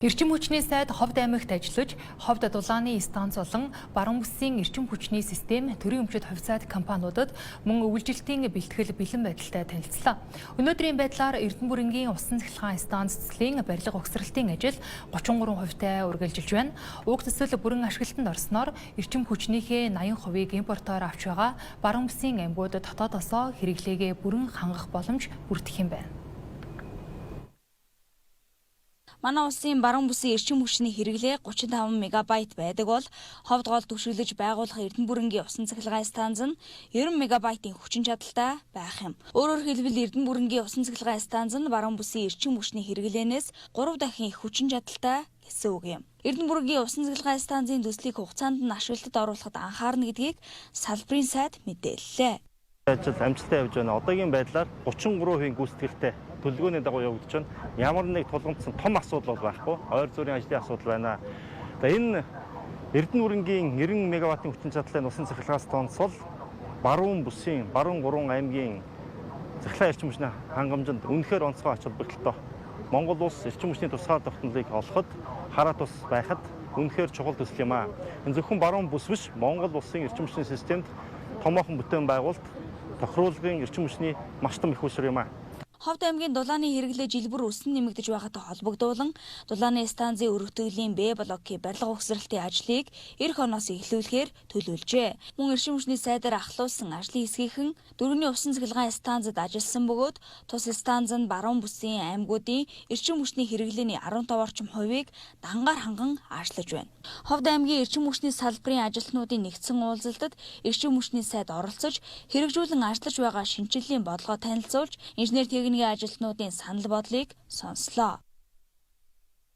Эрчим хүчний сайд Ховд аймагт ажиллаж, Ховд дулааны станц болон баруун бүсийн эрчим хүчний систем төрийн өмчит хувьцаат компаниудад мөн өвлжилтийн бэлтгэл бэлэн байдалтай танилцлаа. Өнөөдрийн байдлаар Эрдэнэбүрэнгийн усан цахилгаан станц цэцлийн барилга угсралтын ажил 33% үргэлжилж байна. Уг төсөл бүрэн ашиглалтанд орсноор эрчим хүчнийхээ 80%-ийг импортоор авч байгаа баруун бүсийн аймагуд дотоодосоо хэрэглээгээ бүрэн хангах боломж бүрдэх юм байна. Манай улсын баруун бүсийн эрчим хүчний хэрэглээ 35 мегабайт байдаг бол Ховд гол түвшиглэж байгуулах Эрдэнэбүрэнгийн усан цахилгаан станц нь 90 мегабайтын хүчин чадалтай байх юм. Өөрөөр хэлбэл Эрдэнэбүрэнгийн усан цахилгаан станц нь баруун бүсийн эрчим хүчний хэрэглээнээс 3 дахин их хүчин чадалтай гэсэн үг юм. Эрдэнэбүрэнгийн усан цахилгаан станцын төслийг хугацаанд нь ашиглалтад оруулахад анхаарна гэдгийг салбарын сайд мэдээллээ. Ажил амжилттай явж байна. Одоогийн байдлаар 33% гүйцэтгэлтэй төлөвлөгөөний дагуу явагдаж байна. Ямар нэг тулгамдсан том асуудал бол байхгүй. Ойр зүрийн ажлын асуудал байна. Энэ Эрдэнэбүрэнгийн 90 мегаваттын хүчин чадалтай усан цахилгаан станц бол баруун бүсийн, баруун 3 аймгийн цахилгаан эрчим хүчний хангамжинд үнэхээр онцгой ач холбогдолтой. Монгол улс эрчим хүчний тусгай тогтнолыг олоход хараа тус байхад үнэхээр чухал төсөл юм аа. Энэ зөвхөн баруун бүс биш, Монгол улсын эрчим хүчний системд томоохон бүтээн байгуулалт тохируулгын эрчим хүчний маш том их уср юм аа. Ховд аймгийн дулааны хэрэглээ жил бүр өсөн нэмэгдэж байгаатай холбогдуулан дулааны станцын өргөтгөлийн Б блокийн барилга угсралтын ажлыг эх оноос эхлүүлэхээр төлөвлөжээ. Мөн эрчим хүчний сайдаар ахлуулсан ажлын хэсгийнхэн дөрөвний усан цахилгаан станцад ажилласан бөгөөд тус станц нь баруун бүсийн аймагуудын эрчим хүчний хэрэглээний 15 орчим хувийг дангаар ханган ажиллаж байна. Ховд аймгийн эрчим хүчний салбарын ажилтнуудын нэгдсэн уулзалтад эрчим хүчний сайд оролцож хэрэгжүүлэн ажиллаж байгаа шинжилгээний бодлогоо танилцуулж инженер техникийн ажилтнуудын санал бодлыг сонслоо.